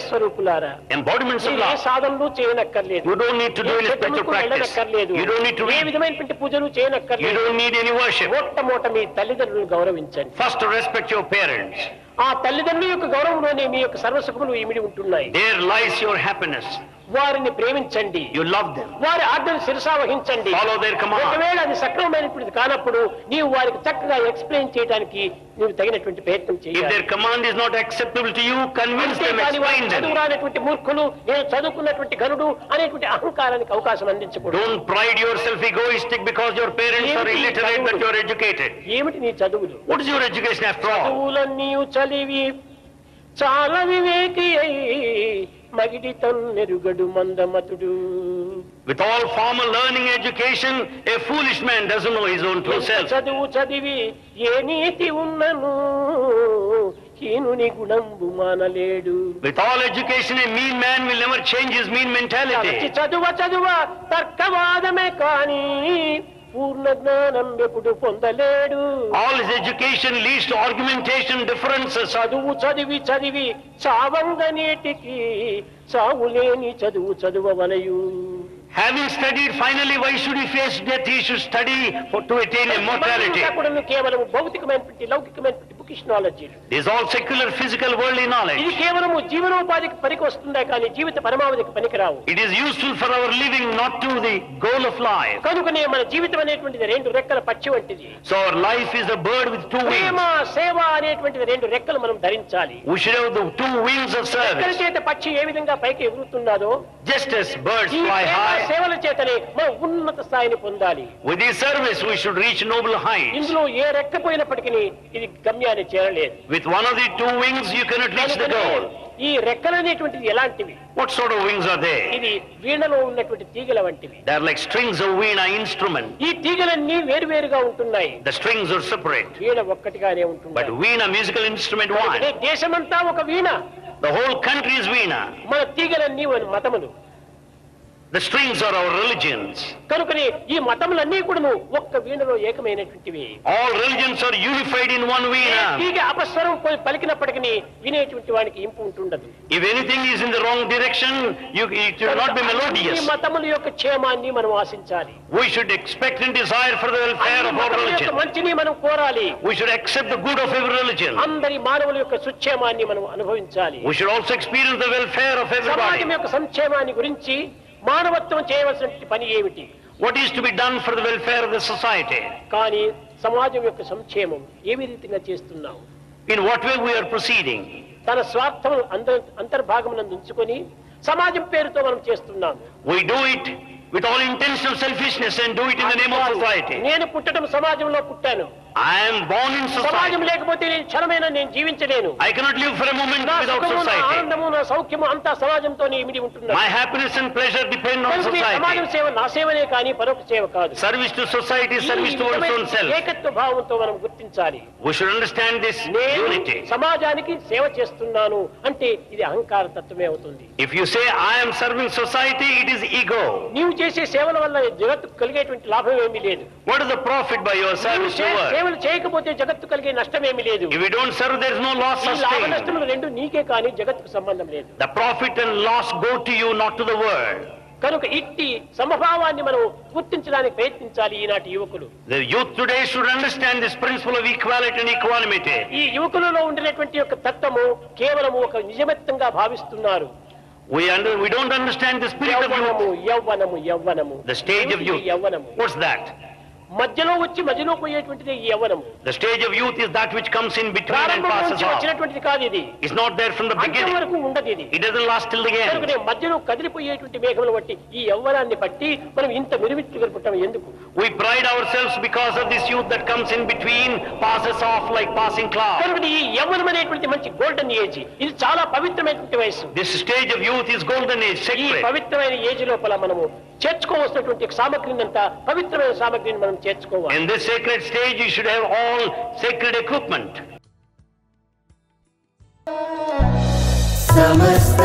దైవస్వరూపులారా, embodiments of A love. సాధనలు చేయనక్కర్లేదు, You don't need to do any special practice. You don't need to A read. విధమైనటువంటి పూజలు You చేయనక్కర్లేదు. don't need any worship. మొట్టమొదట మీ తల్లిదండ్రులను గౌరవించండి. First, to respect your parents. ఆ తల్లిదండ్రుల యొక్క గౌరవంలోనే మీ యొక్క సర్వసుఖములు ఇమిడి ఉంటున్నాయి. There lies your happiness. వారిని ప్రేమించండి, You love them. వారి ఆజ్ఞను శిరసావహించండి. Follow their command. ఒకవేళ అది సక్రమమైనటువంటిది కానప్పుడు నీవు వారికి చక్కగా ఎక్స్ప్లెయిన్ చేయడానికి నీవు తగినటువంటి ప్రయత్నం If చేయాలి. their command is not acceptable to you, convince them, అంతేకాని వారు explain them. చదువురానటువంటి మూర్ఖులు, నేను చదువుకున్నటువంటి గనుడు అనేటువంటి అహంకారానికి అవకాశం అందించకూడదు. Don't pride yourself egoistic because your parents are illiterate but you are educated. ఏమిటి నీ చదువులు? What is your education after all? చదువులన్నీ చలివి చాలా వివేకి అయి మగిడి తన్నెరుగడు మందమతుడు. With all formal learning education, a foolish man doesn't know his own true self. చదువు చదివి ఏ నీతి ఉన్నను హీనుని గుణంబు మానలేడు. With all education, a mean man will never change his mean mentality. చదువ తర్కవాదమే కాని పూర్ణ జ్ఞానం ఎప్పుడు పొందలేడు. All his education leads to argumentation, differences. చదువు చదివి చావంగ నీటికి చావులేని చదువవలయు. Having studied finally, why should he face death? He should study to attain immortality. కేవలం భౌతికమైనటువంటి లౌకికమైనటువంటి bookish knowledge. This is all secular, physical, worldly knowledge. ఇది కేవలం జీవనోపాధికి పనికి వస్తుందా కానీ జీవిత పరమావధికి పనికిరావు. It is useful for our living, not to the goal of life. కనుకనే మన జీవితం అనేటువంటిది రెండు రెక్కల పక్షి వంటిది. So our life is a bird with two Prema wings. సేవ అనేటువంటిది రెండు రెక్కలు మనం ధరించాలి. We should have the two wings of రెక్కల service. చేత పక్షి ఏ విధంగా పైకి ఎగురుతున్నదో Just as birds ఈ fly ప్రేమ high, సేవల చేతనే మనం ఉన్నత స్థాయిని పొందాలి. with this service we should reach noble heights. ఇందులో ఏ రెక్క పోయినప్పటికీ ఇది గమ్యాన్ని చేరలేదు. With one of the two wings you cannot reach the goal. ఈ రెక్కలు అనేటువంటిది ఎలాంటివి? What sort of wings are they? ఇది వీణలో ఉన్నటువంటి తీగల వంటివి. They are like strings of veena instrument. ఈ తీగలన్నీ వేరువేరుగా ఉంటున్నాయి. The strings are separate. Veena ఒక్కటిగానే But ఉంటుంది. veena, musical instrument one. దేశమంతా ఒక వీణ, The whole country is veena. మన తీగలన్నీ మన మతములు. The strings are our religions. కనుకనే ఈ మతములన్నీ కూడా ఒక్క వీణలో ఏకమైనటువంటివి. All religions are unified in one veena. తీగ అపస్వరం పలికినప్పటికీ వినేటువంటి వానికి ఇంపు ఉంటుండదు. If anything is in the wrong direction, it will not be ఈ melodious. మతముల యొక్క క్షేమాన్ని మనం ఆశించాలి. We should expect and desire for the welfare అన్ని of our మతముల యొక్క religion. మంచిని మనం కోరాలి. We should accept the good of every religion. అందరి మానవుల యొక్క సుక్షేమాన్ని మనం అనుభవించాలి. We should also experience the welfare of everybody. సమాజం యొక్క సంక్షేమాన్ని గురించి మానవత్వం చేయవలసిన పని ఏమిటి? What is to be done for the welfare of the society? కానీ సమాజం యొక్క సంక్షేమం ఏ విధంగా చేస్తున్నాం? In what way we are proceeding? తన స్వార్థం అంతర్భాగమునందు ఉంచుకొని సమాజం పేరుతో మనం చేస్తున్నాం. We do it with all intentional selfishness and do it in the name of society. నేను పుట్టడం సమాజంలో పుట్టాను. I am born in సమాజం society. లేకపోతే నేను క్షణమైనా నేను జీవించలేను. I cannot live for a moment నా without సుఖము, నా society. ఆనందము, నా సౌఖ్యము అంతా సమాజంతో ఇమిడి ఉంటున్నాను. My happiness and pleasure depend on కనుక ఈ సమాజం society. సేవ నా సేవనే కానీ పరోక్ష సేవ కాదు. Service to society, ఈ service to one's own విధమైన self. ఏకత్వ భావంతో మనం గుర్తించాలి. We should understand this నేను unity. సమాజానికి సేవ చేస్తున్నాను అంటే ఇది అహంకార తత్వమే అవుతుంది. If you say I am serving society, it is ego. నీవు చేసే సేవల వల్ల జగత్తు కలిగేటువంటి లాభం ఏమీ లేదు. What is the profit by your service to work? సేవలు చేయకపోతే జగత్తు కలిగే నష్టం ఏమీ లేదు. If you don't serve, there is no loss ఈ లాభ sustained. నష్టములు రెండు నీకే కానీ జగత్తుకు సంబంధం లేదు. The profit and loss go to you, not to the world. కనుక ఇట్టి సమభావాన్ని మనం గుర్తించడానికి ప్రయత్నించాలి ఈనాటి యువకులు. The youth today should understand this principle of equality and equanimity. ఈ యువకులలో ఉండినటువంటి యొక్క తత్వము కేవలం ఒక నిజమెత్తంగా భావిస్తున్నారు. We don't understand the spirit of youth. యవ్వనము The stage of youth. యవ్వనము What's that? మధ్యలో పోయేటువంటిది ఈ యవ్వనము. The stage of youth is that which comes in between and ప్రారంభం passes నుంచి off. వచ్చినటువంటిది కాదు ఇది. It's not there from the అంతం beginning. వరకు ఉండదు ఇది. It doesn't last till the end. కనుకనే మధ్యలో కదిలిపోయేటువంటి మేఘములు బట్టి ఈ యవ్వనాన్ని బట్టి మనం ఇంత మిరుమిట్టుగలుపుతాం ఎందుకు? We pride ourselves because of this youth that comes in between, passes off like passing clouds. కనుక ఈ యవ్వనం అనేటువంటి మంచి గోల్డెన్ ఏజ్. ఇది చాలా పవిత్రమైనటువంటి వయసు. This stage of youth is golden age, ఈ sacred. పవిత్రమైన ఏజ్ లోపల మనము చేర్చుకోవాల్సినటువంటి సామగ్రిని అంతా పవిత్రమైన సామగ్రిని మనం చేర్చుకోవాలి. In this sacred stage, you should have all sacred equipment. समस्त